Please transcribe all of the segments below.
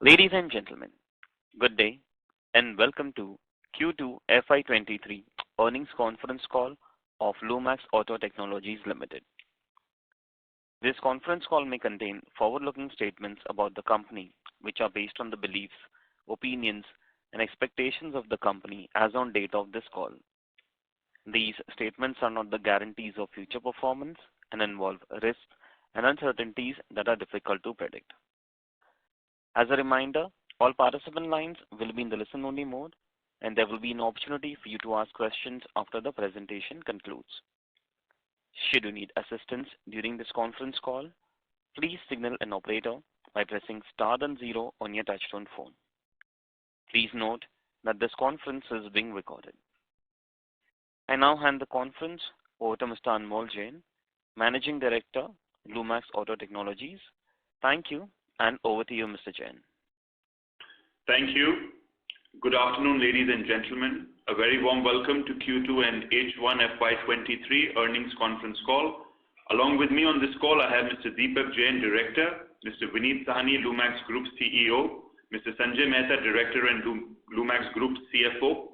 Ladies and gentlemen, good day and welcome to Q2 FY23 earnings conference call of Lumax Auto Technologies Limited. This conference call may contain forward-looking statements about the company, which are based on the beliefs, opinions, and expectations of the company as on date of this call. These statements are not the guarantees of future performance and involve risks and uncertainties that are difficult to predict. As a reminder, all participant lines will be in the listen-only mode, and there will be an opportunity for you to ask questions after the presentation concludes. Should you need assistance during this conference call, please signal an operator by pressing star then 0 on your touchtone phone. Please note that this conference is being recorded. I now hand the conference over to Mr. Anmol Jain, Managing Director, Lumax Auto Technologies. Thank you, and over to you, Mr. Jain. Thank you. Good afternoon, ladies and gentlemen. A very warm welcome to Q2 and H1 FY23 earnings conference call. Along with me on this call, I have Mr. Deepak Jain, Director, Mr. Vineet Sahni, Lumax Group CEO, Mr. Sanjay Mehta, Director and Lumax Group CFO,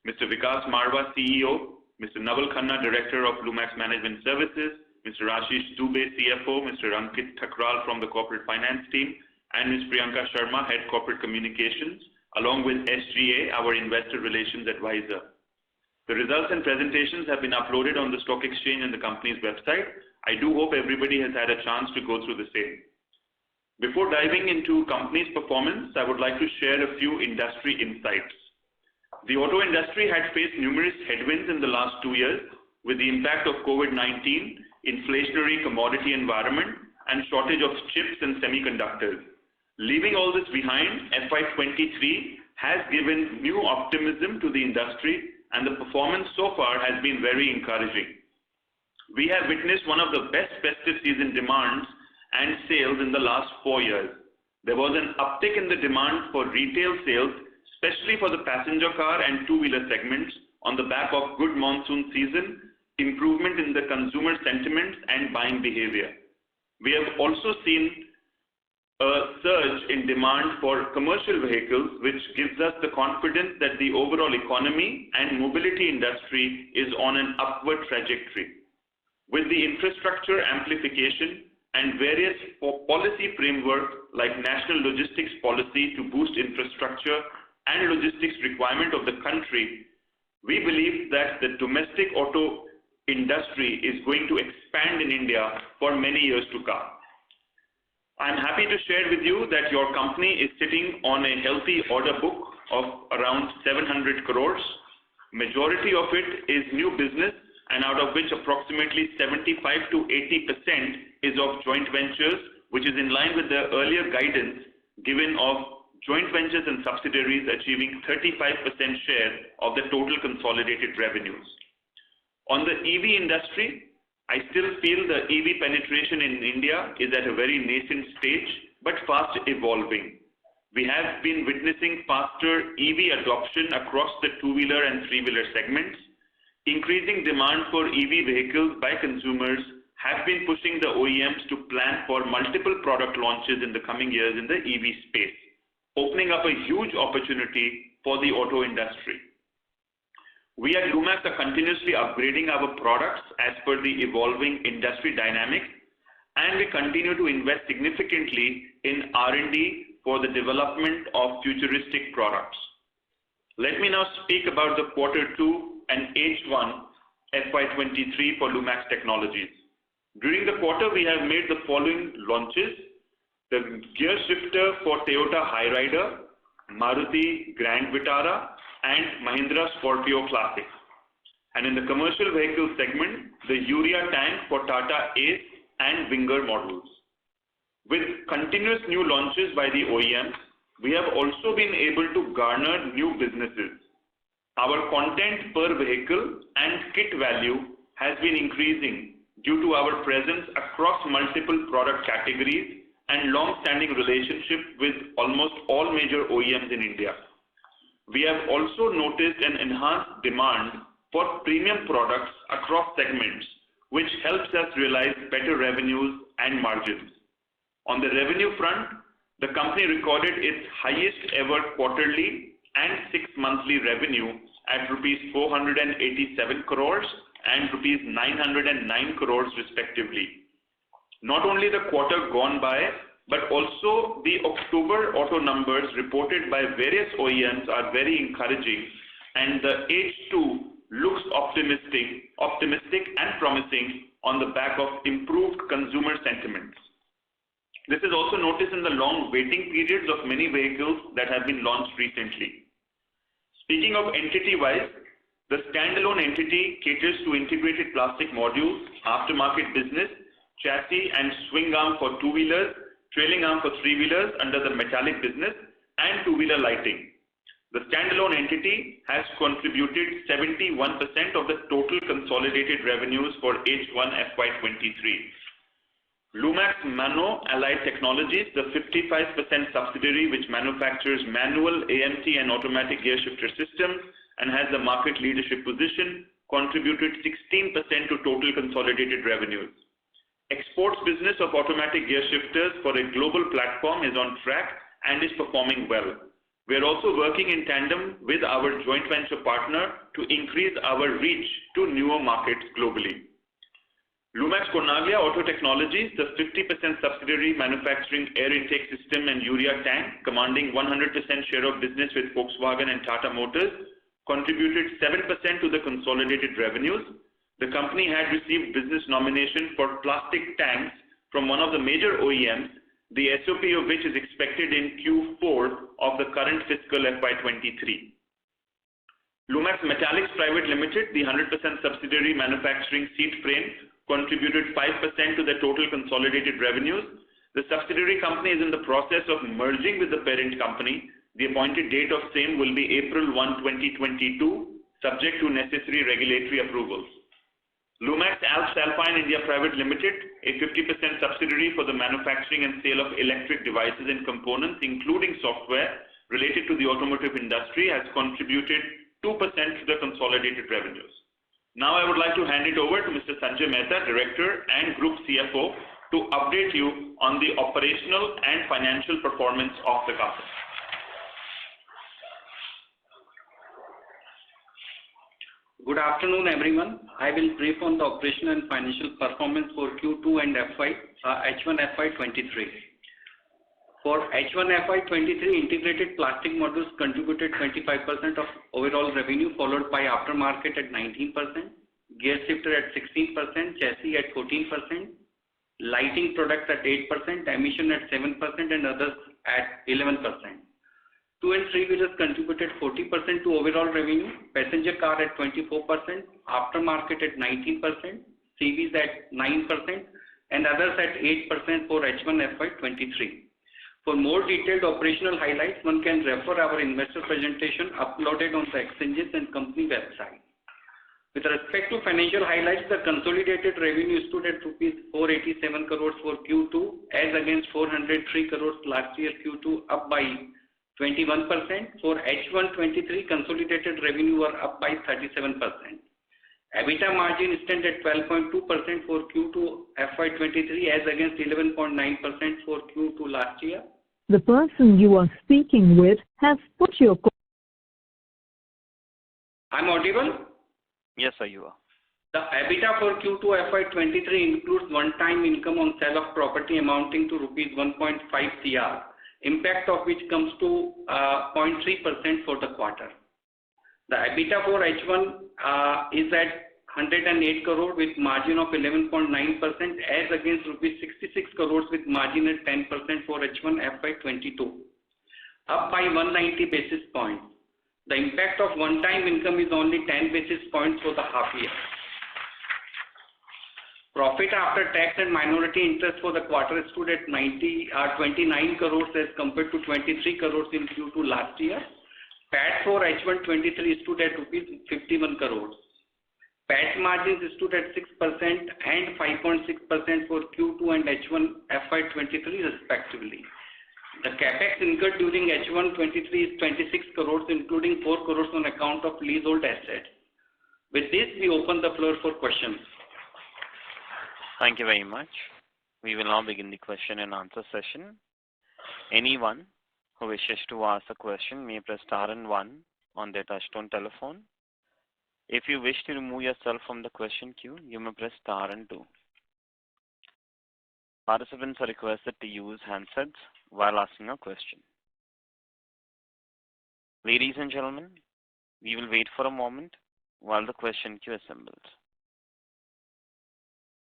Mr. Vikas Marwa, CEO, Mr. Naval Khanna, Director of Lumax Management Services, Mr. Ashish Dubey, CFO, Mr. Ankit Thakral from the Corporate Finance team, and Ms. Priyanka Sharma, Head Corporate Communications, along with SGA, our Investor Relations Advisor. The results and presentations have been uploaded on the stock exchange and the company's website. I do hope everybody has had a chance to go through the same. Before diving into company's performance, I would like to share a few industry insights. The auto industry had faced numerous headwinds in the last 2 years with the impact of COVID-19, inflationary commodity environment, and shortage of chips and semiconductors. Leaving all this behind, FY23 has given new optimism to the industry, and the performance so far has been very encouraging. We have witnessed one of the best festive season demands and sales in the last 4 years. There was an uptick in the demand for retail sales, especially for the passenger car and two-wheeler segments on the back of good monsoon season, improvement in the consumer sentiments and buying behavior. We have also seen a surge in demand for commercial vehicles, which gives us the confidence that the overall economy and mobility industry is on an upward trajectory. With the infrastructure amplification and various policy framework like National Logistics Policy to boost infrastructure and logistics requirement of the country, we believe that the domestic auto industry is going to expand in India for many years to come. I'm happy to share with you that your company is sitting on a healthy order book of around 700 crores. Majority of it is new business, and out of which approximately 75 to 80% is of joint ventures, which is in line with the earlier guidance given of joint ventures and subsidiaries achieving 35% share of the total consolidated revenues. On the EV industry, I still feel the EV penetration in India is at a very nascent stage, but fast evolving. We have been witnessing faster EV adoption across the two-wheeler and three-wheeler segments. Increasing demand for EV vehicles by consumers have been pushing the OEMs to plan for multiple product launches in the coming years in the EV space, opening up a huge opportunity for the auto industry. We at Lumax are continuously upgrading our products as per the evolving industry dynamics, and we continue to invest significantly in R&D for the development of futuristic products. Let me now speak about the Q2 and H1 FY23 for Lumax Technologies. During the quarter, we have made the following launches: the gear shifter for Toyota Hyryder, Maruti Grand Vitara, and Mahindra Scorpio Classic. And in the commercial vehicle segment, the urea tank for Tata Ace and Winger models. With continuous new launches by the OEMs, we have also been able to garner new businesses. Our content per vehicle and kit value has been increasing due to our presence across multiple product categories and long-standing relationship with almost all major OEMs in India. We have also noticed an enhanced demand for premium products across segments, which helps us realize better revenues and margins. On the revenue front, the company recorded its highest ever quarterly and 6-monthly revenue at rupees 487 crores and rupees 909 crores respectively. Not only the quarter gone by, but also the October auto numbers reported by various OEMs are very encouraging, and the H2 looks optimistic and promising on the back of improved consumer sentiments. This is also noticed in the long waiting periods of many vehicles that have been launched recently. Speaking of entity-wise, the standalone entity caters to integrated plastic modules, aftermarket business, chassis and swing arm for two-wheelers, trailing arm for three-wheelers under the metallic business, and two-wheeler lighting. The standalone entity has contributed 71% of the total consolidated revenues for H1 FY23. Lumax Mano Allied Technologies, the 55% subsidiary which manufactures manual, AMT and automatic gear shifter systems and has the market leadership position, contributed 16% to total consolidated revenues. Exports business of automatic gear shifters for a global platform is on track and is performing well. We are also working in tandem with our joint venture partner to increase our reach to newer markets globally. Lumax Cornaglia Auto Technologies, the 50% subsidiary manufacturing air intake system and urea tank, commanding 100% share of business with Volkswagen and Tata Motors, contributed 7% to the consolidated revenues. The company had received business nomination for plastic tanks from one of the major OEMs, the SOP of which is expected in Q4 of the current fiscal FY23. Lumax Metallics Private Limited, the 100% subsidiary manufacturing seat frames, contributed 5% to the total consolidated revenues. The subsidiary company is in the process of merging with the parent company. The appointed date of same will be April 1, 2022, subject to necessary regulatory approvals. Lumax Alps Alpine India Private Limited, a 50% subsidiary for the manufacturing and sale of electric devices and components, including software related to the automotive industry, has contributed 2% to the consolidated revenues. Now I would like to hand it over to Mr. Sanjay Mehta, Director and Group CFO, to update you on the operational and financial performance of the company. Good afternoon, everyone. I will brief on the operational and financial performance for Q2 and H1 FY23. For H1 FY23, integrated plastic modules contributed 25% of overall revenue, followed by aftermarket at 19%, gear shifter at 16%, chassis at 14%, lighting products at 8%, emission at 7%, and others at 11%. Two and three wheelers contributed 40% to overall revenue, passenger car at 24%, aftermarket at 19%, CVs at 9%, and others at 8% for H1 FY23. For more detailed operational highlights, one can refer our investor presentation uploaded on the exchanges and company website. With respect to financial highlights, the consolidated revenue stood at rupees 487 crores for Q2 as against 403 crores last year Q2, up by 21%. For H1 23, consolidated revenue were up by 37%. EBITDA margin stands at 12.2% for Q2 FY23 as against 11.9% for Q2 last year. The person you are speaking with has put your call. I'm audible? Yes, sir, you are. The EBITDA for Q2 FY23 includes one-time income on sale of property amounting to rupees 1.5 crore, impact of which comes to 0.3% for the quarter. The EBITDA for H1 is at 108 crore with margin of 11.9% as against rupees 66 crores with margin at 10% for H1 FY22, up by 190 basis points. The impact of one-time income is only 10 basis points for the half year. Profit after tax and minority interest for the quarter stood at 29 crores as compared to 23 crores in Q2 last year. PAT for H1 23 stood at rupees 51 crores. PAT margins stood at 6% and 5.6% for Q2 and H1 FY23 respectively. The capex incurred during H1 23 is 26 crores, including 4 crores on account of leasehold assets. With this, we open the floor for questions. Thank you very much. We will now begin the question and answer session. Anyone who wishes to ask a question may press star and one on their touchtone telephone. If you wish to remove yourself from the question queue, you may press star and two. Participants are requested to use handsets while asking a question. Ladies and gentlemen, we will wait for a moment while the question queue assembles.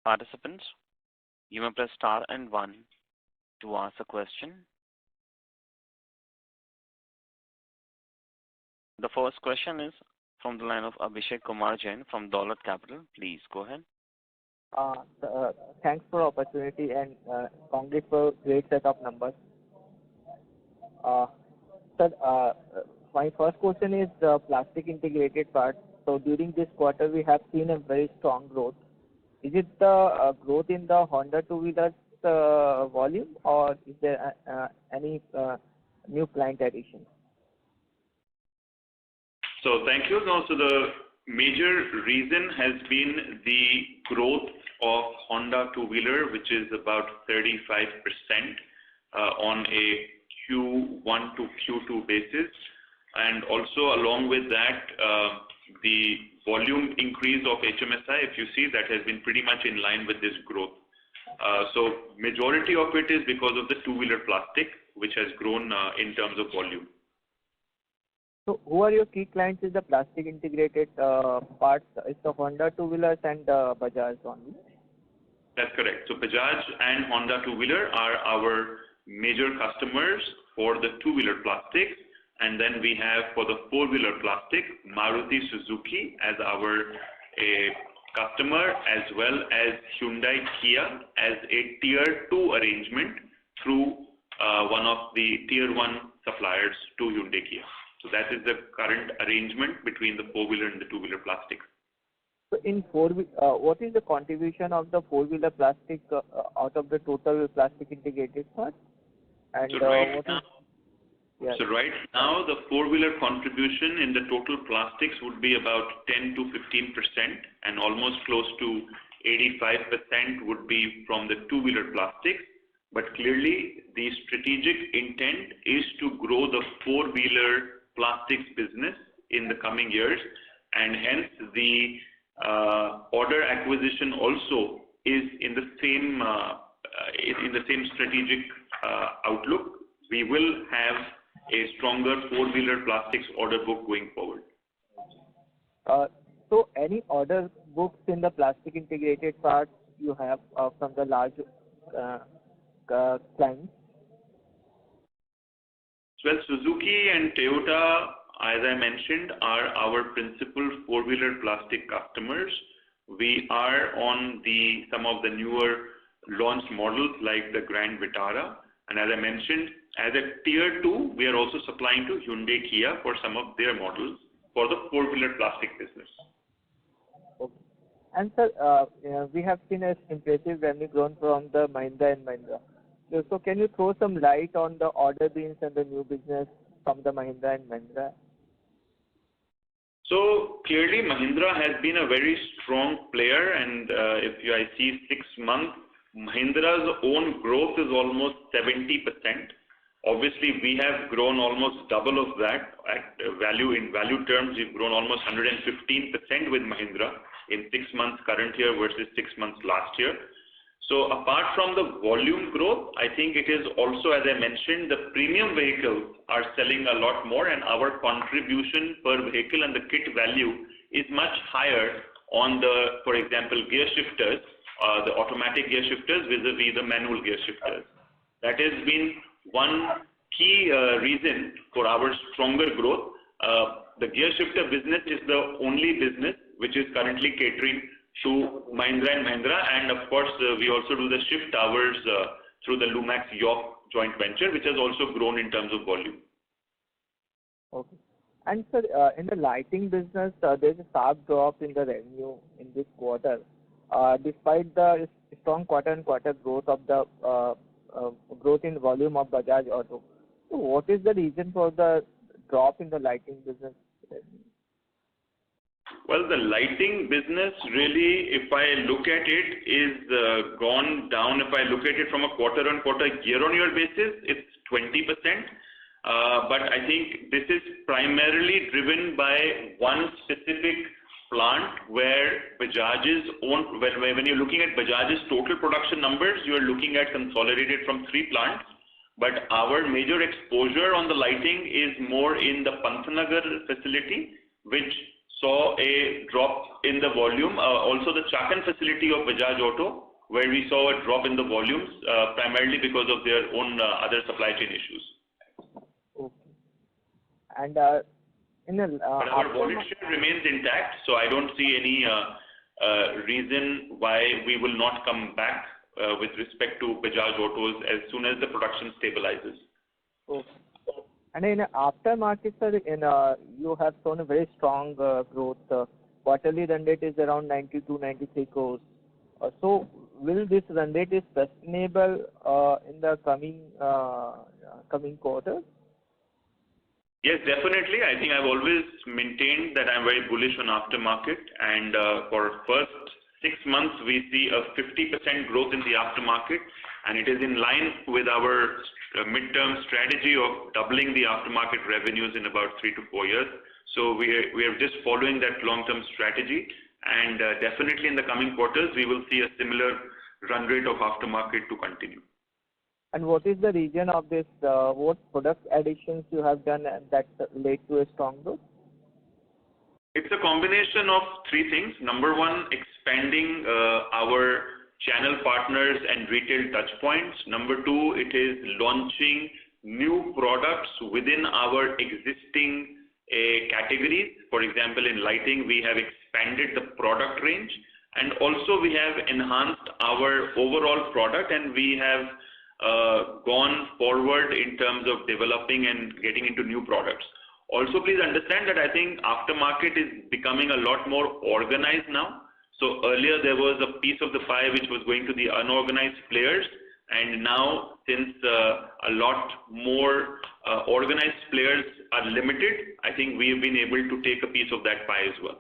Participants, you may press star and one to ask a question. The first question is from the line of Abhishek Kumar Jain from Dolat Capital. Please go ahead. Thanks for the opportunity and congrats for great set of numbers. Sir, my first question is the plastic integrated part. So during this quarter, we have seen a very strong growth. Is it the growth in the Honda two-wheelers volume, or is there any new client addition? So thank you. No, so the major reason has been the growth of Honda two-wheeler, which is about 35% on a Q1 to Q2 basis. And also along with that, the volume increase of HMSI, if you see, that has been pretty much in line with this growth. So majority of it is because of the two-wheeler plastic, which has grown in terms of volume. So who are your key clients in the plastic integrated parts? It's the Honda two-wheelers and Bajaj only? That's correct. So Bajaj and Honda two-wheeler are our major customers for the two-wheeler plastic. And then we have for the four-wheeler plastic, Maruti Suzuki as our customer, as well as Hyundai Kia as a tier 2 arrangement through one of the tier 1 suppliers to Hyundai Kia. So that is the current arrangement between the four-wheeler and the two-wheeler plastic. So in what is the contribution of the four-wheeler plastic out of the total plastic integrated part? And so right now, the four-wheeler contribution in the total plastics would be about 10 to 15%, and almost close to 85% would be from the two-wheeler plastics. But clearly, the strategic intent is to grow the four-wheeler plastics business in the coming years, and hence the order acquisition also is in the same strategic outlook. We will have a stronger four-wheeler plastics order book going forward. So any order books in the plastic integrated parts you have from the large clients? Well, Suzuki and Toyota, as I mentioned, are our principal four-wheeler plastic customers. We are on some of the newer launched models like the Grand Vitara. And as I mentioned, as a tier 2, we are also supplying to Hyundai Kia for some of their models for the four-wheeler plastic business. Okay. And sir, we have seen an impressive revenue growth from the Mahindra and Mahindra. So can you throw some light on the order wins and the new business from the Mahindra and Mahindra? So clearly Mahindra has been a very strong player, and if I see 6 months, Mahindra's own growth is almost 70%. Obviously, we have grown almost double of that. In value terms, we've grown almost 115% with Mahindra in 6 months current year versus 6 months last year. So apart from the volume growth, I think it is also, as I mentioned, the premium vehicles are selling a lot more, and our contribution per vehicle and the kit value is much higher on the, for example, gear shifters, the automatic gear shifters vis-a-vis the manual gear shifters. That has been one key reason for our stronger growth. The gear shifter business is the only business which is currently catering to Mahindra and Mahindra, and of course we also do the shift towers through the Lumax York joint venture, which has also grown in terms of volume. Okay. And sir, in the lighting business, there is a sharp drop in the revenue in this quarter, despite the strong quarter-on-quarter growth of the growth in volume of Bajaj Auto. So what is the reason for the drop in the lighting business revenue? Well, the lighting business really, if I look at it, is gone down. If I look at it from a quarter-on-quarter, year-on-year basis, it's 20%. But I think this is primarily driven by one specific plant where Bajaj's own, when you're looking at Bajaj's total production numbers, you are looking at consolidated from 3 plants. But our major exposure on the lighting is more in the Pantnagar facility, which saw a drop in the volume. Also the Chakan facility of Bajaj Auto, where we saw a drop in the volumes, primarily because of their own other supply chain issues. Okay. And but our volume share remains intact, so I don't see any reason why we will not come back with respect to Bajaj Autos as soon as the production stabilizes. Okay. And in aftermarket, sir, you have shown a very strong growth. Quarterly run rate is around 92-93 crores. So will this run rate is sustainable in the coming quarters? Yes, definitely. I think I've always maintained that I'm very bullish on aftermarket, and for first 6 months we see a 50% growth in the aftermarket, and it is in line with our midterm strategy of doubling the aftermarket revenues in about 3 to 4 years. So we are just following that long-term strategy, and definitely in the coming quarters we will see a similar run rate of aftermarket to continue. And what is the reason of this? What product additions you have done that led to a strong growth? It's a combination of 3 things. Number one, expanding our channel partners and retail touch points. Number 2, it is launching new products within our existing categories. For example, in lighting, we have expanded the product range, and also we have enhanced our overall product, and we have gone forward in terms of developing and getting into new products. Also, please understand that I think aftermarket is becoming a lot more organized now. So earlier there was a piece of the pie which was going to the unorganized players, and now since a lot more organized players are limited, I think we have been able to take a piece of that pie as well.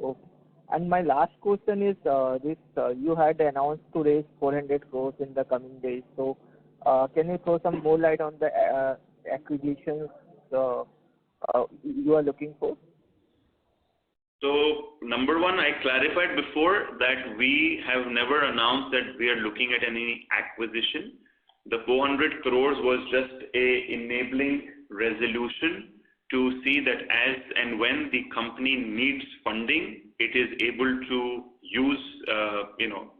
Okay. And my last question is you had announced to raise 400 crores in the coming days. So can you throw some more light on the acquisitions you are looking for? So number one, I clarified before that we have never announced that we are looking at any acquisition. The 400 crores was just a enabling resolution to see that as and when the company needs funding, it is able to use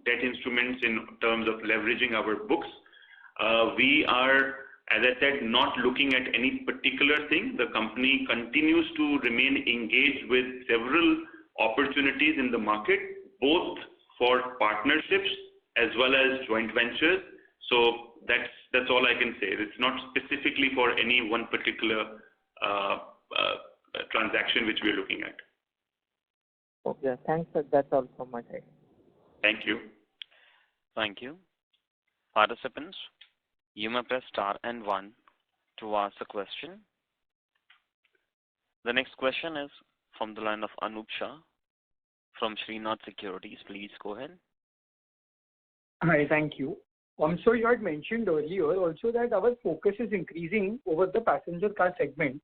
debt instruments in terms of leveraging our books. We are, as I said, not looking at any particular thing. The company continues to remain engaged with several opportunities in the market, both for partnerships as well as joint ventures. So that's all I can say. It's not specifically for any one particular transaction which we are looking at. Okay, thanks, sir. That's all from my side. Thank you. Thank you. Participants, you may press star and 1 to ask a question. The next question is from the line of Anup Shah from Srinath Securities. Please go ahead. Hi, thank you. So you had mentioned earlier also that our focus is increasing over the passenger car segment.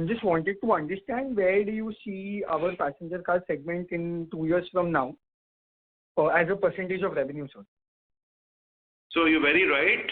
Just wanted to understand, where do you see our passenger car segment in 2 years from now as a percentage of revenue, sir? So you're very right.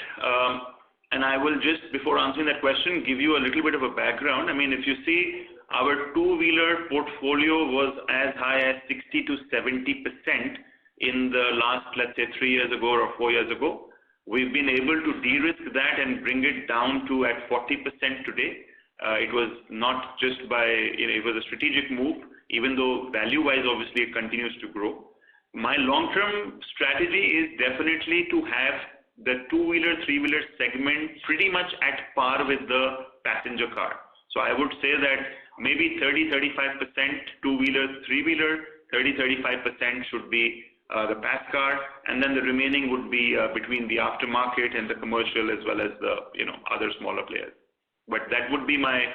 And I will just, before answering that question, give you a little bit of a background. I mean, if you see, our two-wheeler portfolio was as high as 60 to 70% in the last, let's say, 3 years ago or 4 years ago. We've been able to de-risk that and bring it down to at 40% today. It was not just by, it was a strategic move, even though value-wise, obviously, it continues to grow. My long-term strategy is definitely to have the two-wheeler, three-wheeler segment pretty much at par with the passenger car. So I would say that maybe 30-35% two-wheeler, three-wheeler, 30-35% should be the pass car, and then the remaining would be between the aftermarket and the commercial, as well as the other smaller players. But that would be my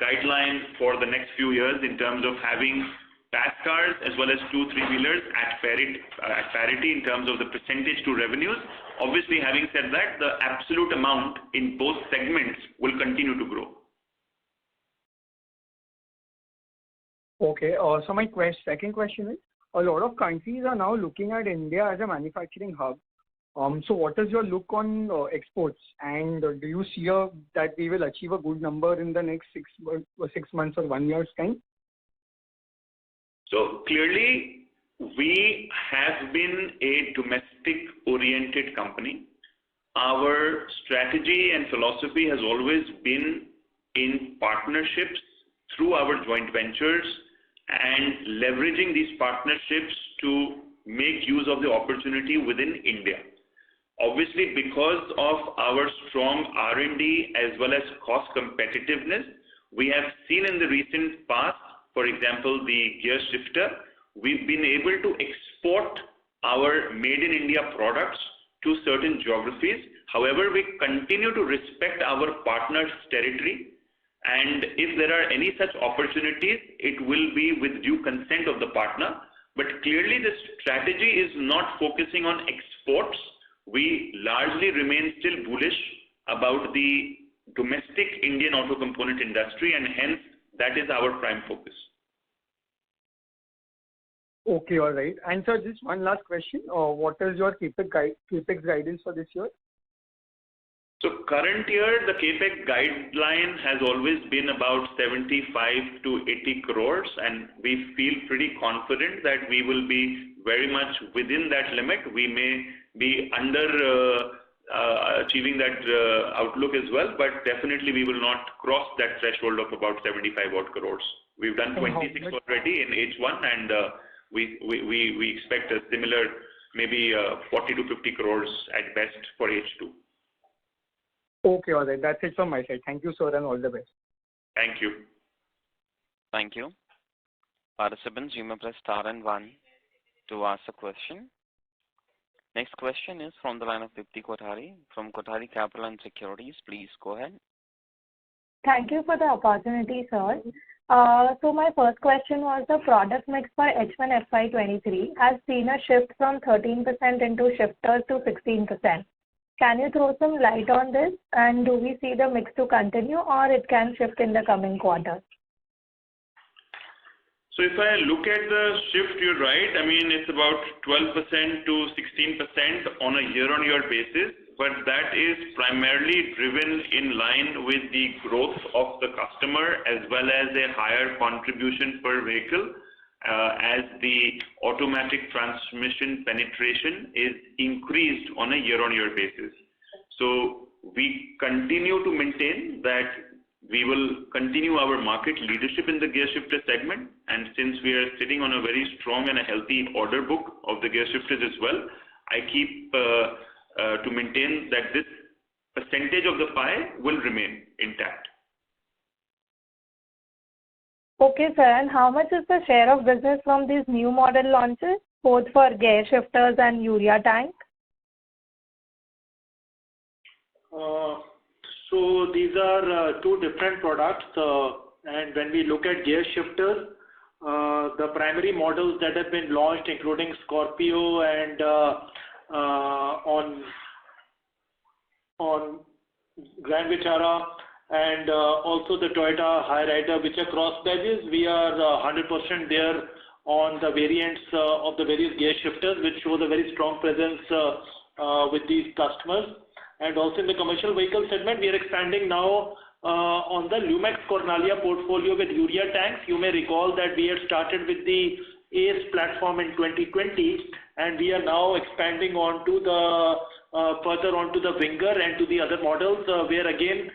guideline for the next few years in terms of having pass cars as well as two, three-wheelers at parity in terms of the percentage to revenues Obviously, having said that, the absolute amount in both segments will continue to grow. Okay. So my second question is, a lot of countries are now looking at India as a manufacturing hub. So what is your look on exports, and do you see that we will achieve a good number in the next 6 months or 1 year's time? So clearly, we have been a domestic-oriented company. Our strategy and philosophy has always been in partnerships through our joint ventures and leveraging these partnerships to make use of the opportunity within India. Obviously, because of our strong R&D as well as cost competitiveness, we have seen in the recent past, for example, the gear shifter, we've been able to export our made in India products to certain geographies. However, we continue to respect our partners' territory, and if there are any such opportunities, it will be with due consent of the partner. But clearly, the strategy is not focusing on exports. We largely remain still bullish about the domestic Indian auto component industry, and hence that is our prime focus. Okay, all right. And sir, just one last question. What is your capex guidance for this year? So current year, the capex guideline has always been about 75 to 80 crores, and we feel pretty confident that we will be very much within that limit. We may be under achieving that outlook as well, but definitely we will not cross that threshold of about 75 odd crores. We've done 26 already in H1, and we expect a similar maybe 40 to 50 crores at best for H2. Okay, all right. That's it from my side. Thank you, sir, and all the best. Thank you. Thank you. Participants, you may press star and 1 to ask a question. Next question is from the line of Dipti Kothari from Kothari Capital and Securities. Please go ahead. Thank you for the opportunity, sir. So my first question was the product mix for H1 FY23 has seen a shift from 13% into shifters to 16%. Can you throw some light on this, and do we see the mix to continue, or it can shift in the coming quarters? So if I look at the shift, you're right. I mean, it's about 12% to 16% on a year-on-year basis, but that is primarily driven in line with the growth of the customer as well as a higher contribution per vehicle as the automatic transmission penetration is increased on a year-on-year basis. So we continue to maintain that we will continue our market leadership in the gear shifter segment, and since we are sitting on a very strong and a healthy order book of the gear shifters as well, I keep to maintain that this percentage of the pie will remain intact. Okay, sir. And how much is the share of business from these new model launches, both for gear shifters and urea tank? So these are two different products, and when we look at gear shifters, the primary models that have been launched, including Scorpio and on Grand Vitara, and also the Toyota Hyryder, which are cross badges, we are 100% there on the variants of the various gear shifters, which shows a very strong presence with these customers. And also in the commercial vehicle segment, we are expanding now on the Lumax Cornalia portfolio with urea tanks. You may recall that we had started with the ACE platform in 2020, and we are now expanding onto the further onto the Winger and to the other models, where again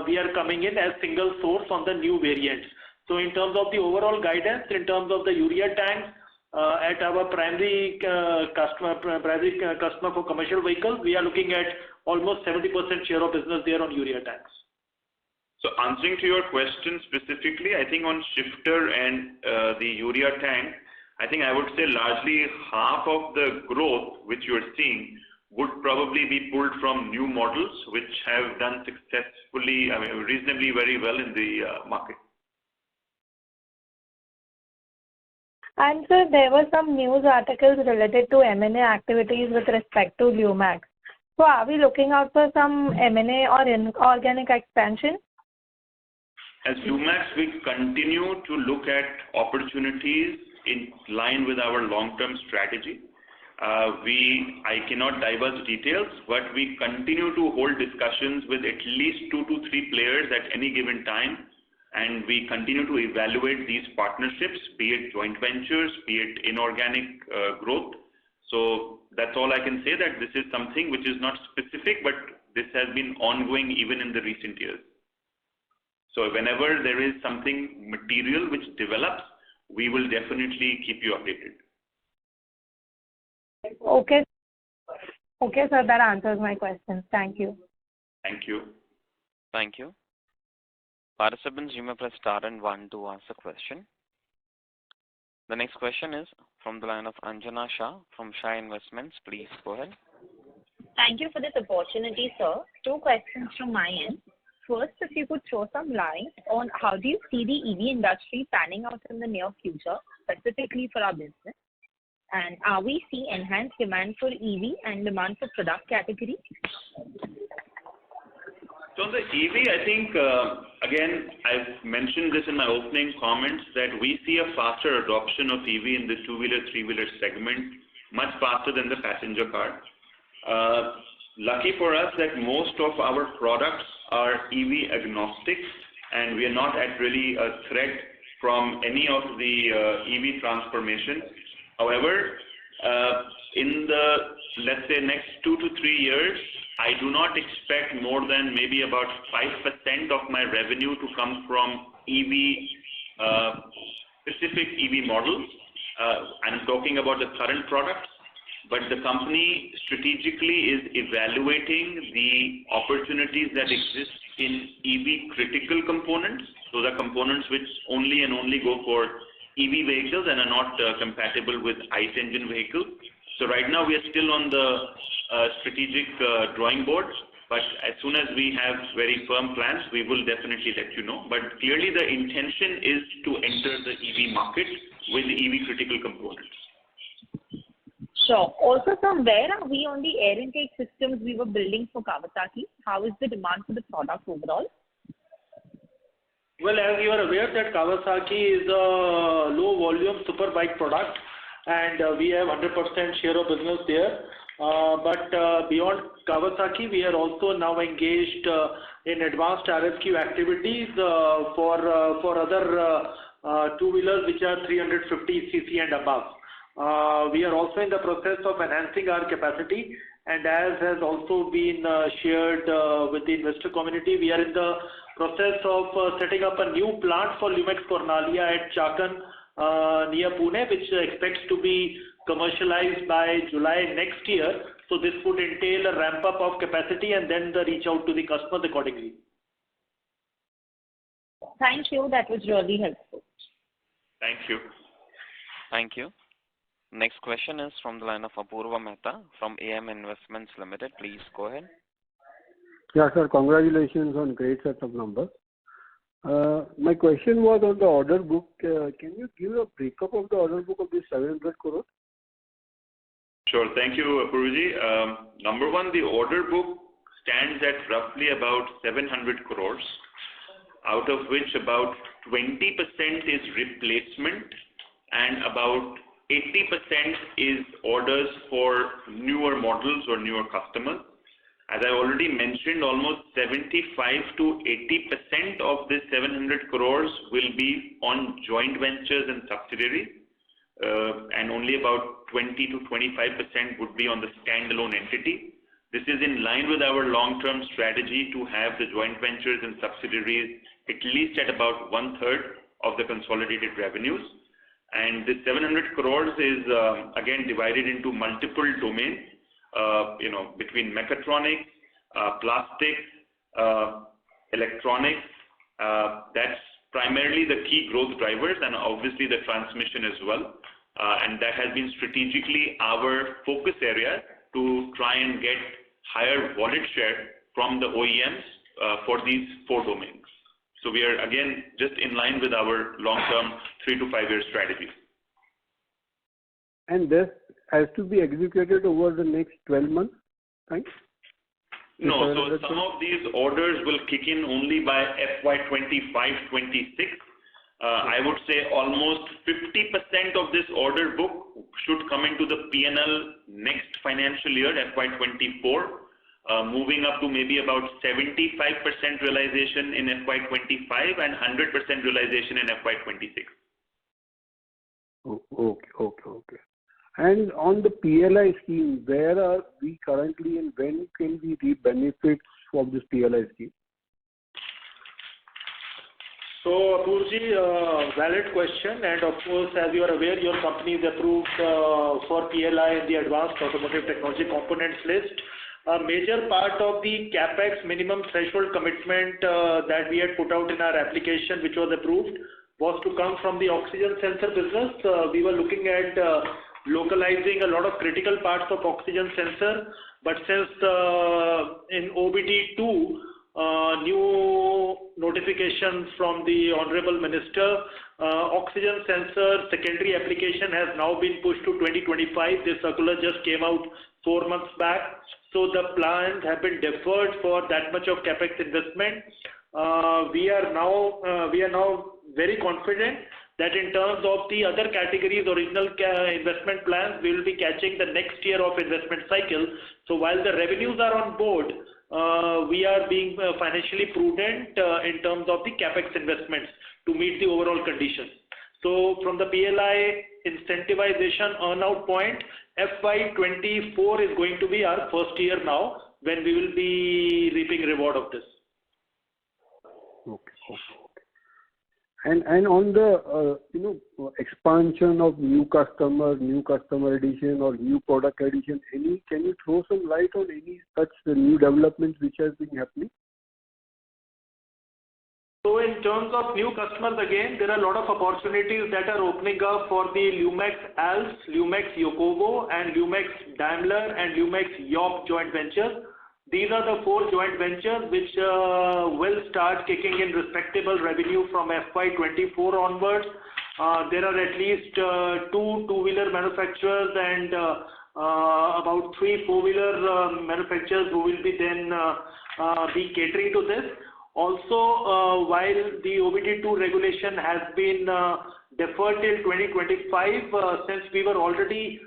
we are coming in as single source on the new variants. So in terms of the overall guidance, in terms of the urea tanks, at our primary customer for commercial vehicles, we are looking at almost 70% share of business there on urea tanks. So answering to your question specifically, I think on shifter and the urea tank, I think I would say largely half of the growth which you are seeing would probably be pulled from new models which have done successfully, I mean, reasonably very well in the market. And sir, there were some news articles related to M&A activities with respect to Lumax. So are we looking out for some M&A or inorganic expansion? As Lumax, we continue to look at opportunities in line with our long-term strategy. I cannot divulge details, but we continue to hold discussions with at least 2 to 3 players at any given time, and we continue to evaluate these partnerships, be it joint ventures, be it inorganic growth. So that's all I can say, that this is something which is not specific, but this has been ongoing even in the recent years. So whenever there is something material which develops, we will definitely keep you updated. Okay. Okay, sir, that answers my questions. Thank you. Thank you. Thank you. Participants, you may press star and 1 to ask a question. The next question is from the line of Anjana Shah from Shah Investments. Please go ahead. Thank you for this opportunity, sir. 2 questions from my end. First, if you could throw some light on how do you see the EV industry panning out in the near future, specifically for our business? And are we seeing enhanced demand for EV and demand for product category? So the EV, I think, again, I've mentioned this in my opening comments, that we see a faster adoption of EV in the 2-wheeler, 3-wheeler segment, much faster than the passenger car. Lucky for us that most of our products are EV agnostic, and we are not at really a threat from any of the EV transformation. However, in the, let's say, next 2 to 3 years, I do not expect more than maybe about 5% of my revenue to come from EV, specific EV models. I'm talking about the current products, but the company strategically is evaluating the opportunities that exist in EV critical components. Those are components which only and only go for EV vehicles and are not compatible with ICE engine vehicles. So right now we are still on the strategic drawing board, but as soon as we have very firm plans, we will definitely let you know. But clearly the intention is to enter the EV market with EV critical components. Sure. Also, sir, where are we on the air intake systems we were building for Kawasaki? How is the demand for the product overall? Well, as you are aware that Kawasaki is a low volume super bike product, and we have 100% share of business there. But beyond Kawasaki, we are also now engaged in advanced RFQ activities for other 2-wheelers which are 350 cc and above. We are also in the process of enhancing our capacity, and as has also been shared with the investor community, we are in the process of setting up a new plant for Lumax Cornalia at Chakan near Pune, which expects to be commercialized by July next year. So this would entail a ramp up of capacity and then the reach out to the customers accordingly. Thank you. That was really helpful. Thank you. Thank you. Next question is from the line of Apurva Mehta from AM Investments Limited. Please go ahead. Yeah, sir. Congratulations on great set of numbers. My question was on the order book. Can you give a breakup of the order book of this 700 crore? Sure. Thank you, Apurvaji. Number one, the order book stands at roughly about 700 crores, out of which about 20% is replacement and about 80% is orders for newer models or newer customers. As I already mentioned, almost 75 to 80% of this 700 crores will be on joint ventures and subsidiaries, and only about 20 to 25% would be on the standalone entity. This is in line with our long-term strategy to have the joint ventures and subsidiaries at least at about 1/3 of the consolidated revenues. And this 700 crores is again divided into multiple domains, between mechatronics, plastics, electronics. That's primarily the key growth drivers, and obviously the transmission as well. And that has been strategically our focus area to try and get higher wallet share from the OEMs for these 4 domains. So we are again just in line with our long-term 3 to 5 year strategy. And this has to be executed over the next 12 months, right? No, so some of these orders will kick in only by FY25-26. I would say almost 50% of this order book should come into the P&L next financial year, FY24, moving up to maybe about 75% realization in FY25 and 100% realization in FY26. Okay. And on the PLI scheme, where are we currently and when can we reap benefits from this PLI scheme? So, Apurji, valid question, and of course, as you are aware, your company is approved for PLI in the Advanced Automotive Technology Components list. A major part of the CapEx minimum threshold commitment that we had put out in our application, which was approved, was to come from the oxygen sensor business. We were looking at localizing a lot of critical parts of oxygen sensor, but since in OBD2, new notifications from the Honorable Minister, oxygen sensor secondary application has now been pushed to 2025. This circular just came out 4 months back. So the plans have been deferred for that much of capex investment. We are now very confident that in terms of the other categories, original investment plans, we will be catching the next year of investment cycle. So while the revenues are on board, we are being financially prudent in terms of the capex investments to meet the overall conditions. So from the PLI incentivization earn-out point, FY24 is going to be our first year now when we will be reaping reward of this. Okay. And on the expansion of new customer addition or new product addition, can you throw some light on any such new developments which has been happening? So in terms of new customers, again, there are a lot of opportunities that are opening up for the Lumax ALS, Lumax Yokowo, and Lumax Daimler and Lumax York joint ventures. These are the 4 joint ventures which will start kicking in respectable revenue from FY24 onwards. There are at least 2 two-wheeler manufacturers and about 3 four-wheeler manufacturers who will be then be catering to this. Also, while the OBD2 regulation has been deferred till 2025, since we were already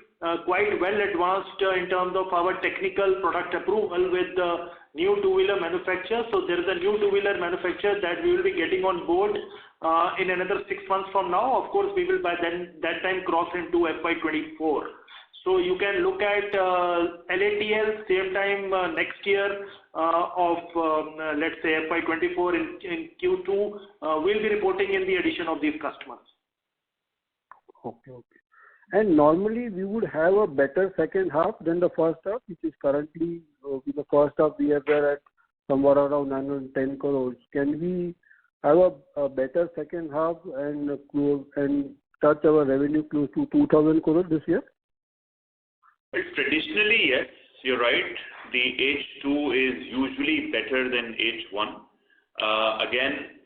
quite well advanced in terms of our technical product approval with the new two-wheeler manufacturer. So there is a new two-wheeler manufacturer that we will be getting on board in another 6 months from now. Of course, we will by that time cross into FY24. So you can look at LATL same time next year of let's say FY24 in Q2. We'll be reporting in the addition of these customers. Okay. And normally we would have a better second half than the first half, which is currently in the first half we are there at somewhere around 910 crores. Can we have a better second half and touch our revenue close to 2,000 crores this year? Well, traditionally, yes, you're right. The H2 is usually better than H1. Again,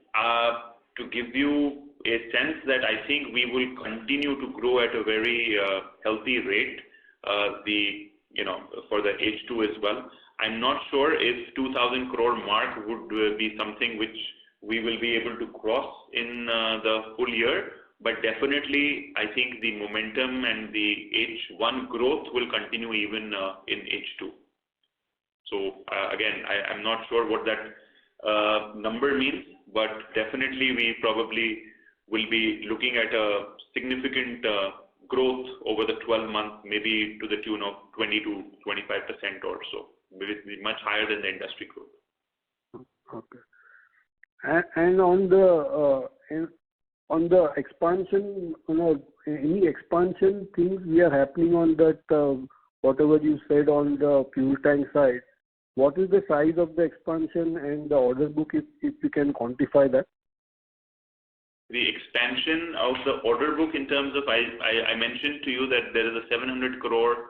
to give you a sense that I think we will continue to grow at a very healthy rate, for the H2 as well. I'm not sure if 2,000 crore mark would be something which we will be able to cross in the full year, but definitely I think the momentum and the H1 growth will continue even in H2. So again, I'm not sure what that number means, but definitely we probably will be looking at a significant growth over the 12 months, maybe to the tune of 20 to 25% or so. Will it be much higher than the industry growth? Okay. And on the expansion, any expansion things we are happening on that, whatever you said on the fuel tank side, what is the size of the expansion and the order book if you can quantify that? The expansion of the order book in terms of, I mentioned to you that there is a 700 crore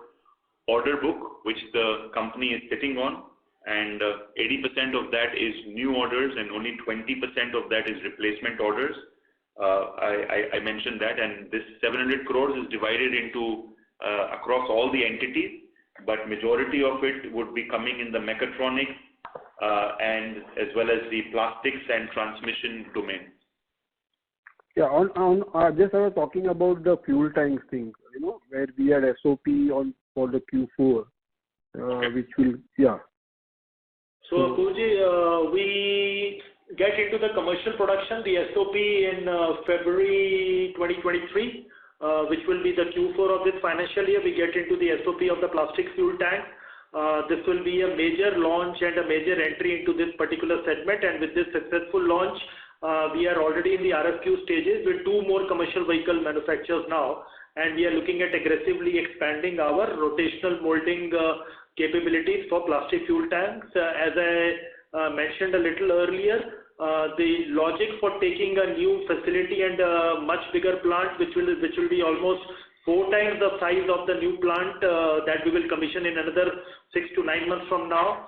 order book which the company is sitting on, and 80% of that is new orders and only 20% of that is replacement orders. I mentioned that, and this 700 crores is divided into across all the entities, but majority of it would be coming in the mechatronics, and as well as the plastics and transmission domain. Yeah, just I was talking about the fuel tanks thing, where we had SOP on for the Q4, which will, yeah. So, Apurji, we get into the commercial production, the SOP in February 2023, which will be the Q4 of this financial year. We get into the SOP of the plastic fuel tank. This will be a major launch and a major entry into this particular segment, and with this successful launch, we are already in the RFQ stages with 2 more commercial vehicle manufacturers now, and we are looking at aggressively expanding our rotational molding capabilities for plastic fuel tanks. As I mentioned a little earlier, the logic for taking a new facility and a much bigger plant, which will be almost 4 times the size of the new plant that we will commission in another 6 to 9 months from now,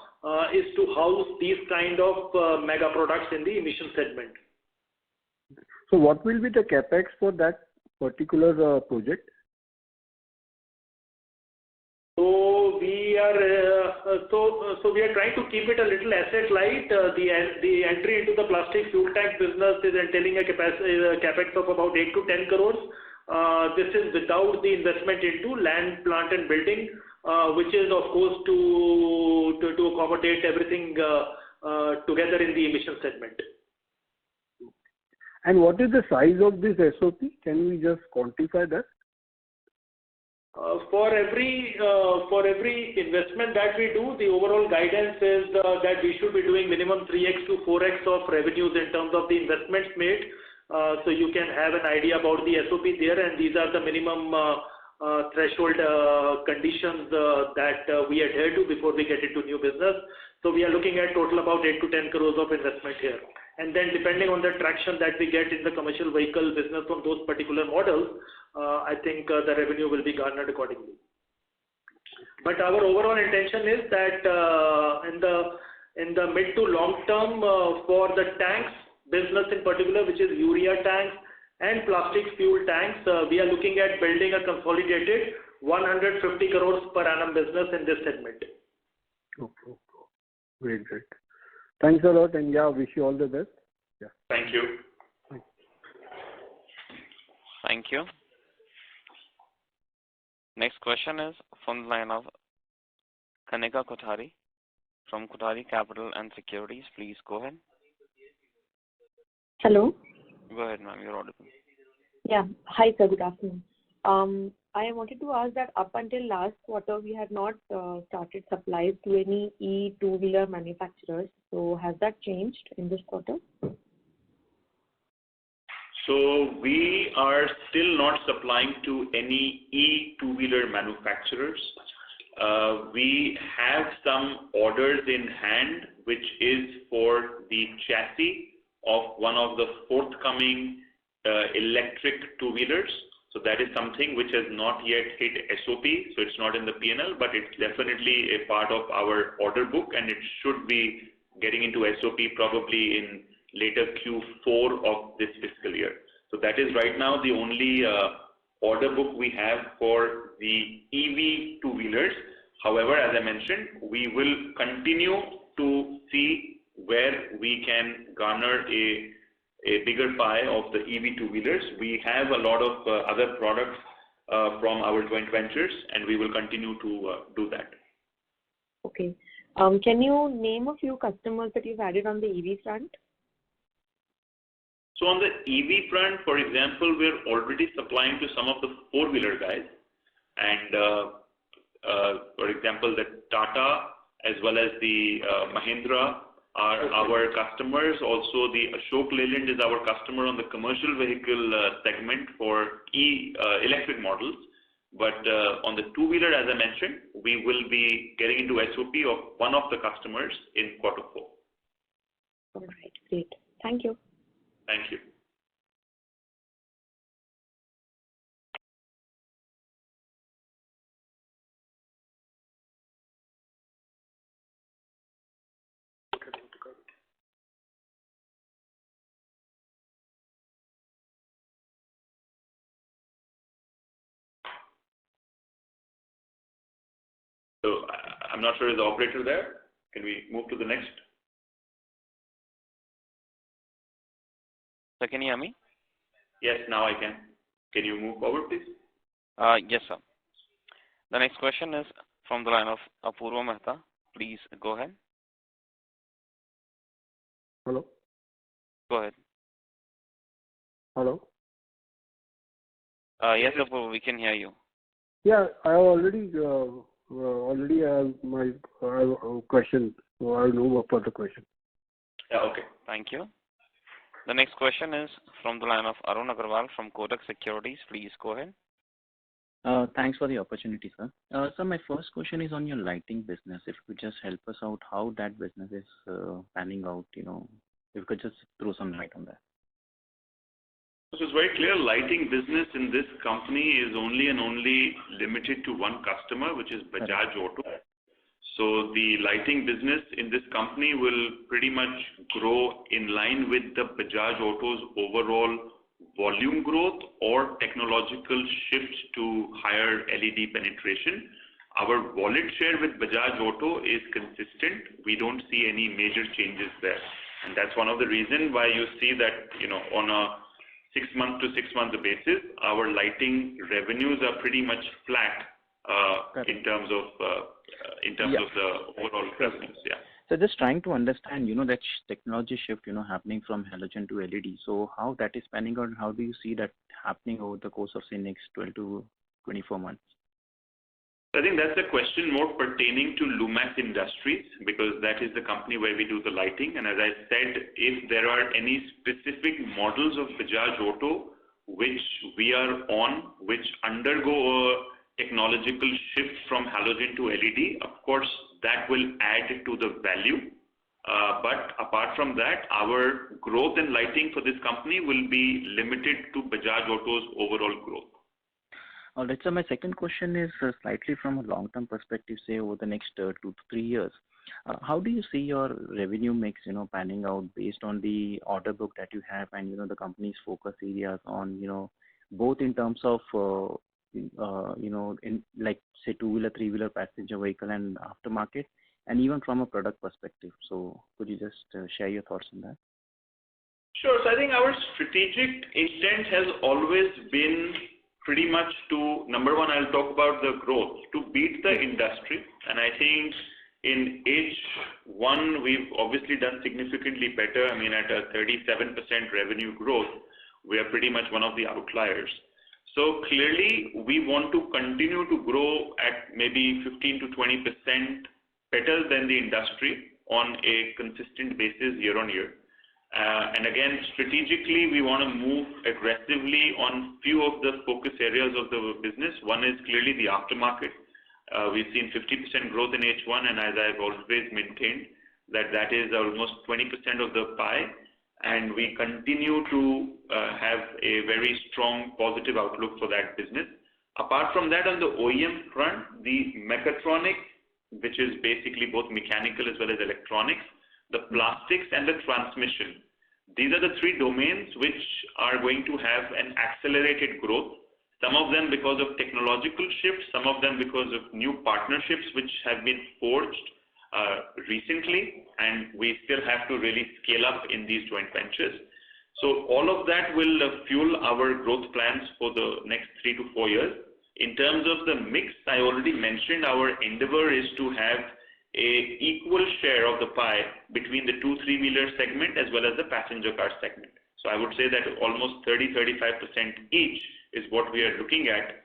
is to house these kind of mega products in the emission segment. So what will be the capex for that particular project? So we are trying to keep it a little asset light. The entry into the plastic fuel tank business is entailing a capex of about 8 to 10 crores. This is without the investment into land, plant and building, which is of course to accommodate everything together in the emission segment. And what is the size of this SOP? Can we just quantify that? For every investment that we do, the overall guidance is that we should be doing minimum 3x to 4x of revenues in terms of the investments made. So you can have an idea about the SOP there, and these are the minimum threshold conditions that we adhere to before we get into new business. So we are looking at total about 8 to 10 crores of investment here. And then depending on the traction that we get in the commercial vehicle business from those particular models, I think the revenue will be garnered accordingly. But our overall intention is that in the mid to long term, for the tanks business in particular, which is urea tanks and plastic fuel tanks, we are looking at building a consolidated 150 crores per annum business in this segment. Okay. Great. Thanks a lot, and yeah, wish you all the best. Yeah. Thank you. Thank you. Next question is from the line of Kanika Kothari from Kothari Capital and Securities. Please go ahead. Hello. Go ahead, ma'am. You're audible. Yeah. Hi, sir. Good afternoon. I wanted to ask that up until last quarter, we had not started supplies to any e-two-wheeler manufacturers. So has that changed in this quarter? So we are still not supplying to any e-two-wheeler manufacturers. We have some orders in hand, which is for the chassis of one of the forthcoming electric two-wheelers. So that is something which has not yet hit SOP, so it's not in the P&L, but it's definitely a part of our order book, and it should be getting into SOP probably in later Q4 of this fiscal year. So that is right now the only order book we have for the EV two-wheelers. However, as I mentioned, we will continue to see where we can garner a bigger pie of the EV two-wheelers. We have a lot of other products from our joint ventures, and we will continue to do that. Okay. Can you name a few customers that you've added on the EV front? So on the EV front, for example, we're already supplying to some of the four-wheeler guys. And for example, the Tata as well as the Mahindra are our customers. Also, the Ashok Leyland is our customer on the commercial vehicle segment for electric models. But on the two-wheeler, as I mentioned, we will be getting into SOP of one of the customers in quarter 4. All right, great. Thank you. Thank you. So I'm not sure is the operator there. Can we move to the next? Sir, can you hear me? Yes, now I can. Can you move forward, please? Yes, sir. The next question is from the line of Apurva Mehta. Please go ahead. Hello? Go ahead. Hello? Yes, Apurva, we can hear you. Yeah, I already have my question, so I'll move for the question. Yeah, okay. Thank you. The next question is from the line of Arun Agarwal from Kotak Securities. Please go ahead. Thanks for the opportunity, sir. So my first question is on your lighting business. If you could just help us out how that business is panning out, if you could just throw some light on that. So it's very clear, lighting business in this company is only and only limited to one customer, which is Bajaj Auto. So the lighting business in this company will pretty much grow in line with the Bajaj Auto's overall volume growth or technological shift to higher LED penetration. Our wallet share with Bajaj Auto is consistent. We don't see any major changes there. And that's one of the reasons why you see that, on a 6-month to 6-month basis, our lighting revenues are pretty much flat in terms of the overall revenues. Yeah. So just trying to understand, that technology shift, happening from halogen to LED. So how that is panning out, and how do you see that happening over the course of, say, next 12 to 24 months? I think that's a question more pertaining to Lumax Industries, because that is the company where we do the lighting. And as I said, if there are any specific models of Bajaj Auto which we are on, which undergo a technological shift from halogen to LED, of course, that will add to the value. But apart from that, our growth in lighting for this company will be limited to Bajaj Auto's overall growth. All right. So my second question is slightly from a long-term perspective, say over the next 2 to 3 years. How do you see your revenue mix, panning out based on the order book that you have and, the company's focus areas on, both in terms of, in like say 2-wheeler, 3-wheeler passenger vehicle and aftermarket, and even from a product perspective. So could you just share your thoughts on that? Sure. So I think our strategic intent has always been pretty much to, number one, I'll talk about the growth, to beat the industry. And I think in H1, we've obviously done significantly better. I mean, at a 37% revenue growth, we are pretty much one of the outliers. So clearly, we want to continue to grow at maybe 15 to 20% better than the industry on a consistent basis year on year. And again, strategically, we want to move aggressively on few of the focus areas of the business. One is clearly the aftermarket. We've seen 50% growth in H1, and as I've always maintained, that is almost 20% of the pie, and we continue to have a very strong positive outlook for that business. Apart from that, on the OEM front, the mechatronics, which is basically both mechanical as well as electronics, the plastics and the transmission. These are the three domains which are going to have an accelerated growth. Some of them because of technological shifts, some of them because of new partnerships which have been forged recently, and we still have to really scale up in these joint ventures. So all of that will fuel our growth plans for the next 3 to 4 years. In terms of the mix, I already mentioned our endeavor is to have a equal share of the pie between the 2-3-wheeler segment as well as the passenger car segment. So I would say that almost 30-35% each is what we are looking at.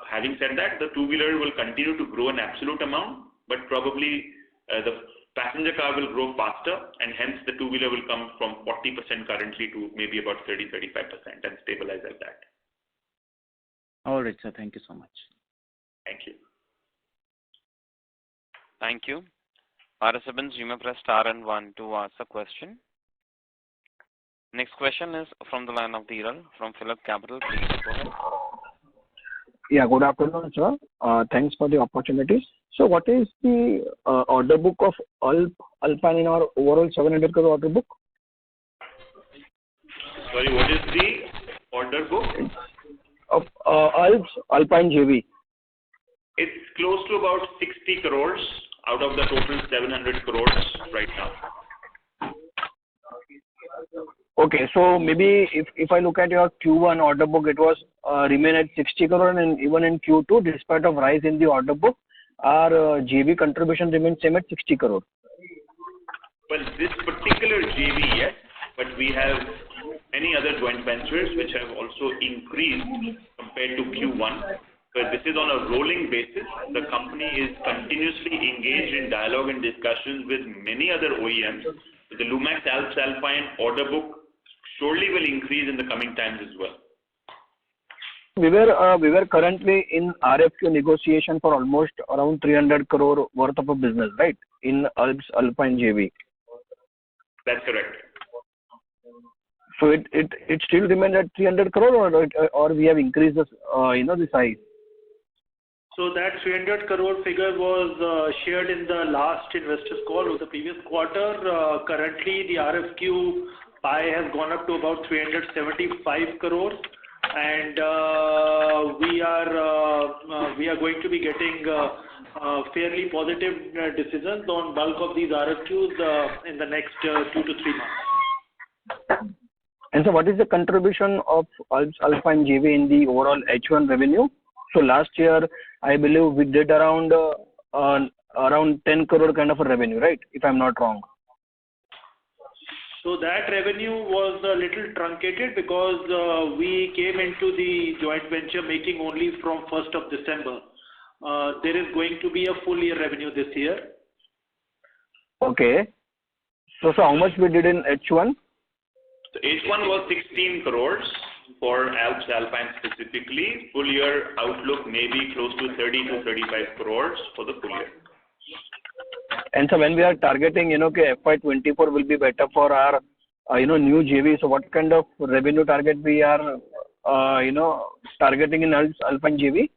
Having said that, the 2-wheeler will continue to grow an absolute amount, but probably the passenger car will grow faster, and hence the 2-wheeler will come from 40% currently to maybe about 30-35% and stabilize at that. All right, sir. Thank you so much. Thank you. Thank you. Participants, you may press star and 1 to ask a question. Next question is from the line of Dhiral from Phillip Capital. Please go ahead. Yeah, good afternoon, sir. Thanks for the opportunity. So what is the order book of Alpine in our overall 700 crore order book? Sorry, what is the order book? Of Alpine JV. It's close to about 60 crores out of the total 700 crores right now. Okay, so maybe if I look at your Q1 order book, it was remain at 60 crore, and even in Q2, despite of rise in the order book, our JV contribution remains same at 60 crore. Well, this particular JV, yes, but we have many other joint ventures which have also increased compared to Q1. But this is on a rolling basis. The company is continuously engaged in dialogue and discussions with many other OEMs. The Lumax Alps Alpine order book surely will increase in the coming times as well. We were currently in RFQ negotiation for almost around 300 crore worth of a business, right? In Alps Alpine JV. That's correct. So it still remains at 300 crore, or we have increased the the size. So that 300 crore figure was shared in the last investors call of the previous quarter. Currently, the RFQ pie has gone up to about 375 crores, and we are going to be getting fairly positive decisions on bulk of these RFQs in the next 2 to 3 months. And so, what is the contribution of Alps Alpine JV in the overall H1 revenue? So last year, I believe we did around 10 crore kind of a revenue, right? If I'm not wrong. So that revenue was a little truncated because we came into the joint venture making only from 1st of December. There is going to be a full year revenue this year. Okay. So how much we did in H1? So H1 was 16 crores for Alps Alpine specifically. Full year outlook may be close to 30 to 35 crores for the full year. And so when we are targeting, FY24 will be better for our, new JV. So what kind of revenue target we are, targeting in Alps Alpine JV?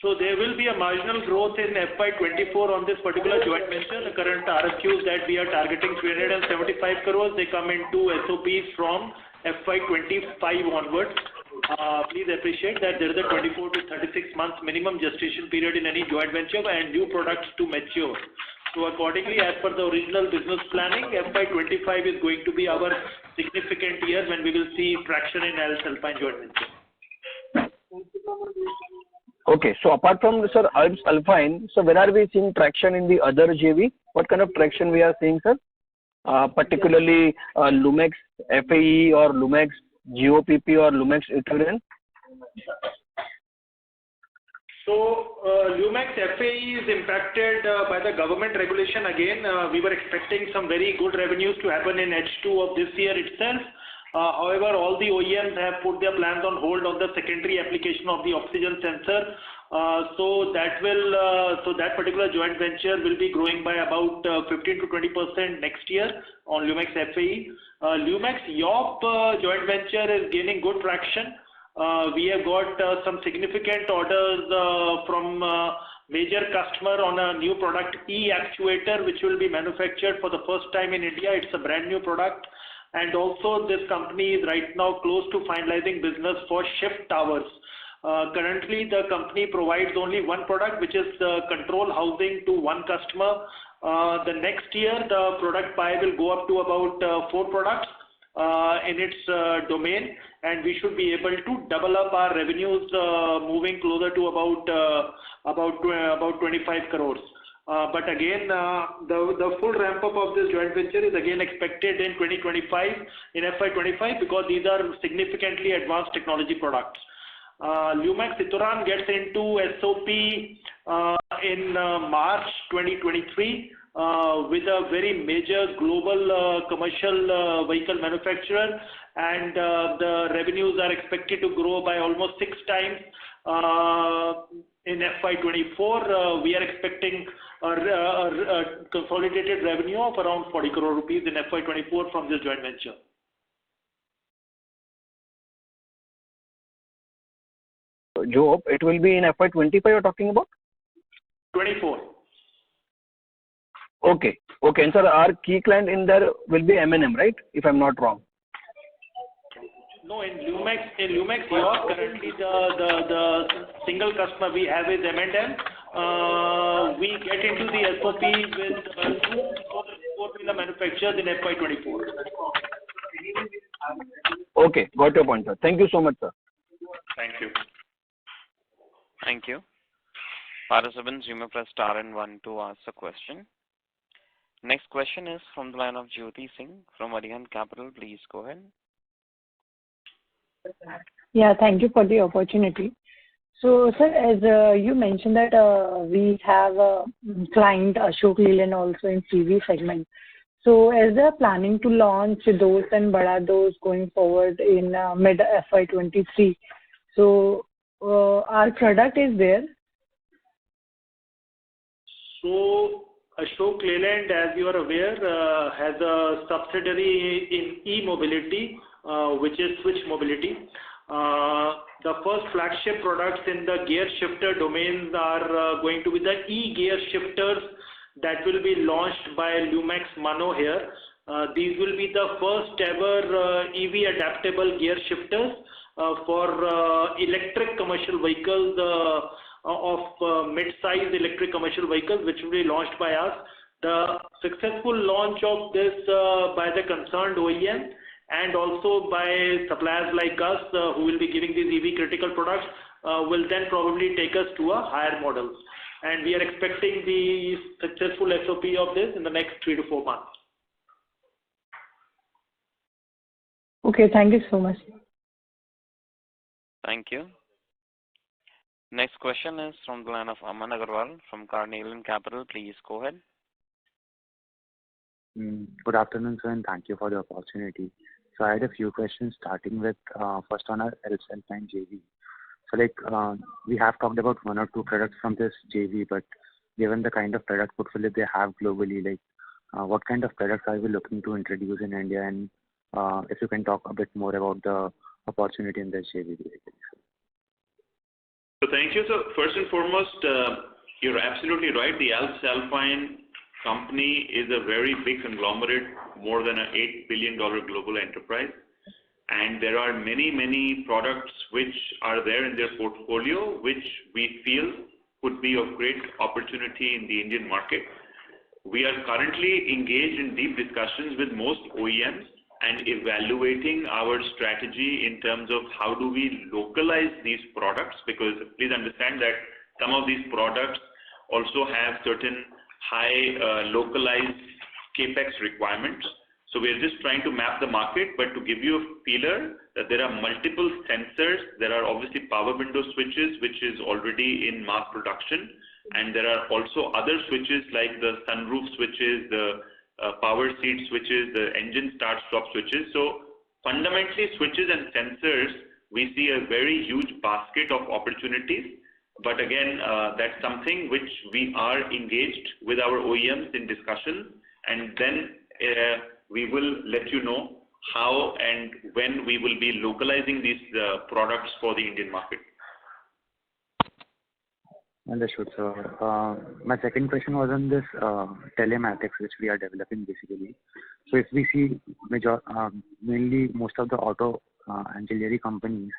So there will be a marginal growth in FY24 on this particular joint venture. The current RFQs that we are targeting 375 crores, they come into SOPs from FY25 onwards. Please appreciate that there is a 24 to 36 months minimum gestation period in any joint venture and new products to mature. So accordingly, as per the original business planning, FY25 is going to be our significant year when we will see traction in Alps Alpine joint venture. Okay, so apart from sir Alps Alpine, so where are we seeing traction in the other JV? What kind of traction we are seeing, sir? Particularly Lumax FAE or Lumax GOPP or Lumax Ethereum? So Lumax FAE is impacted by the government regulation again. We were expecting some very good revenues to happen in H2 of this year itself. However, all the OEMs have put their plans on hold on the secondary application of the oxygen sensor. So that particular joint venture will be growing by about 15 to 20% next year on Lumax FAE. Lumax YOP joint venture is gaining good traction. We have got some significant orders from major customer on a new product e-actuator, which will be manufactured for the first time in India. It's a brand new product. And also this company is right now close to finalizing business for shift towers. Currently the company provides only one product, which is control housing to one customer. The next year the product pie will go up to about 4 products in its domain, and we should be able to double up our revenues moving closer to about 25 crores. But again, the full ramp up of this joint venture is again expected in 2025, in FY25, because these are significantly advanced technology products. Lumax Ituran gets into SOP in March 2023 with a very major global commercial vehicle manufacturer, and the revenues are expected to grow by almost 6 times. In FY24, we are expecting a consolidated revenue of around 40 crore rupees in FY24 from this joint venture. Job, it will be in FY25 you're talking about? 24. Okay. And sir, our key client in there will be M&M, right? If I'm not wrong. No, in Lumax Europe, currently the single customer we have is M&M. We get into the SOP with 4 wheeler manufacturers in FY24. Okay, got your point, sir. Thank you so much, sir. Thank you. Thank you. Participants, you may press star and 1 to ask a question. Next question is from the line of Jyoti Singh from Arihant Capital. Please go ahead. Yeah, thank you for the opportunity. So, sir, as you mentioned that we have a client, Ashok Leyland, also in CV segment. So, as they're planning to launch those and Bada those going forward in mid FY23, so our product is there. So, Ashok Leyland, as you are aware, has a subsidiary in e-mobility, which is Switch Mobility. The first flagship products in the gear shifter domains are going to be the e-gear shifters that will be launched by Lumax Mano here. These will be the first ever EV adaptable gear shifters for electric commercial vehicles of mid-size electric commercial vehicles, which will be launched by us. The successful launch of this by the concerned OEM and also by suppliers like us who will be giving these EV critical products will then probably take us to a higher model. And we are expecting the successful SOP of this in the next 3 to 4 months. Okay, thank you so much. Thank you. Next question is from the line of Aman Agarwal from Carnelian Capital. Please go ahead. Good afternoon, sir, and thank you for the opportunity. So I had a few questions starting with first on our Alpine JV. So we have talked about 1 or 2 products from this JV, but given the kind of product portfolio they have globally, what kind of products are we looking to introduce in India, and if you can talk a bit more about the opportunity in this JV. So thank you. So first and foremost, you're absolutely right. The Alpine company is a very big conglomerate, more than an $8 billion global enterprise. And there are many products which are there in their portfolio, which we feel could be of great opportunity in the Indian market. We are currently engaged in deep discussions with most OEMs and evaluating our strategy in terms of how do we localize these products, because please understand that some of these products also have certain high localized capex requirements. So we are just trying to map the market, but to give you a feeler that there are multiple sensors. There are obviously power window switches, which is already in mass production, and there are also other switches like the sunroof switches, the power seat switches, the engine start-stop switches. So fundamentally, switches and sensors, we see a very huge basket of opportunities. But again, that's something which we are engaged with our OEMs in discussion, and then we will let you know how and when we will be localizing these products for the Indian market. Understood, sir. My second question was on this telematics, which we are developing basically. So if we see mainly most of the auto ancillary companies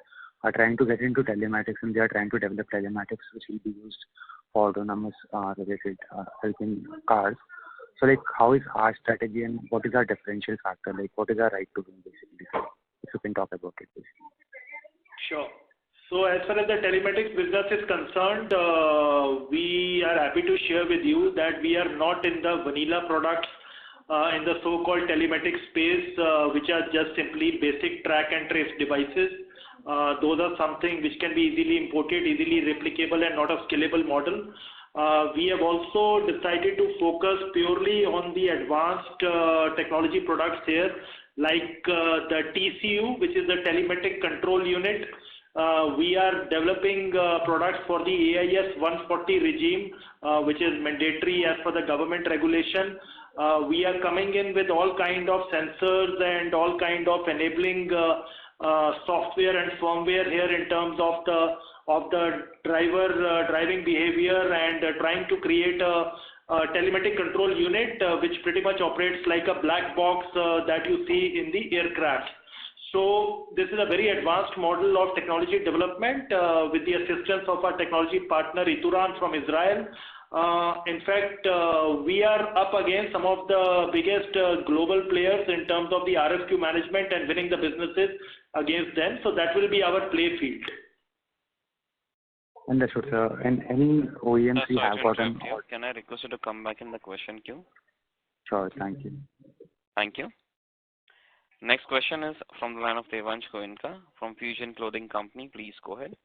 are trying to get into telematics, and they are trying to develop telematics which will be used for autonomous related helping cars. So how is our strategy and what is our differential factor? What is our right to win basically? So if you can talk about it, please. Sure. So as far as the telematics business is concerned, we are happy to share with you that we are not in the vanilla products in the so-called telematics space, which are just simply basic track and trace devices. Those are something which can be easily imported, easily replicable, and not a scalable model. We have also decided to focus purely on the advanced technology products here, like the TCU, which is the telematic control unit. We are developing products for the AIS 140 regime, which is mandatory as per the government regulation. We are coming in with all kind of sensors and all kind of enabling software and firmware here in terms of the driving behavior, and trying to create a telematic control unit which pretty much operates like a black box that you see in the aircraft. So this is a very advanced model of technology development with the assistance of our technology partner Ituran from Israel. In fact, we are up against some of the biggest global players in terms of the RFQ management and winning the businesses against them. So that will be our play field. Understood, sir. And any OEMs we have gotten? Can I request you to come back in the question queue? Sure, thank you. Thank you. Next question is from the line of Devansh Goenka from Fusion Clothing Company. Please go ahead.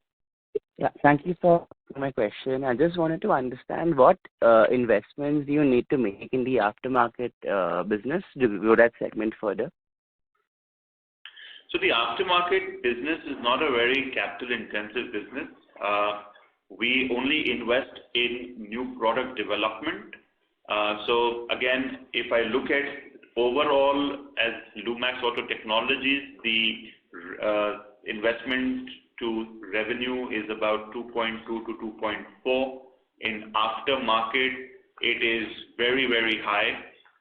Yeah, thank you for my question. I just wanted to understand what investments do you need to make in the aftermarket business to grow that segment further? So the aftermarket business is not a very capital intensive business. We only invest in new product development. So again, if I look at overall as Lumax Auto Technologies, the investment to revenue is about 2.2 to 2.4. In aftermarket, it is very, very high.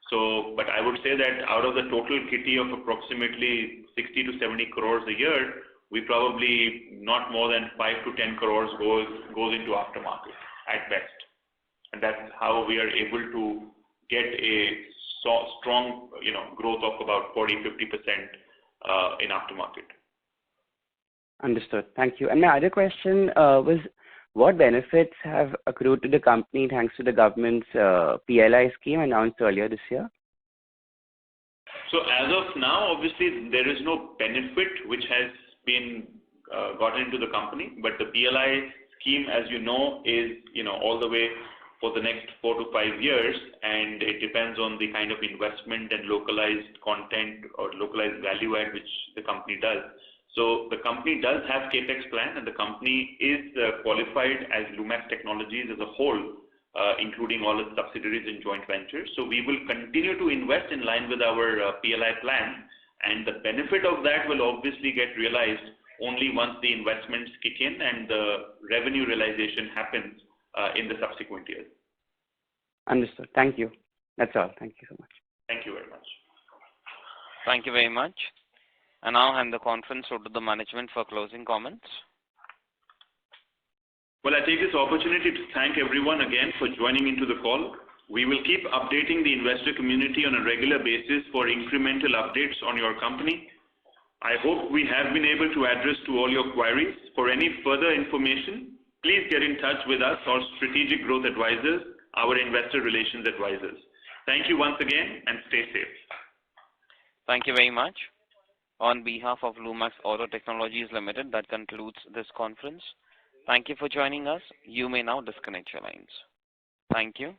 So, but I would say that out of the total kitty of approximately 60 to 70 crores a year, we probably not more than 5 to 10 crores goes into aftermarket at best. And that's how we are able to get a strong, growth of about 40-50% in aftermarket. Understood. Thank you. And my other question was, what benefits have accrued to the company thanks to the government's PLI scheme announced earlier this year? So as of now, obviously, there is no benefit which has been gotten into the company, but the PLI scheme, as you know, is all the way for the next 4 to 5 years, and it depends on the kind of investment and localized content or localized value add which the company does. So the company does have capex plan, and the company is qualified as Lumax Technologies as a whole, including all its subsidiaries and joint ventures. So we will continue to invest in line with our PLI plan, and the benefit of that will obviously get realized only once the investments kick in and the revenue realization happens in the subsequent years. Understood. Thank you. That's all. Thank you so much. Thank you very much. Thank you very much. And now hand the conference over to the management for closing comments. Well, I take this opportunity to thank everyone again for joining into the call. We will keep updating the investor community on a regular basis for incremental updates on your company. I hope we have been able to address to all your queries. For any further information, please get in touch with us or Strategic Growth Advisors, our investor relations advisors. Thank you once again and stay safe. Thank you very much. On behalf of Lumax Auto Technologies Limited, that concludes this conference. Thank you for joining us. You may now disconnect your lines. Thank you.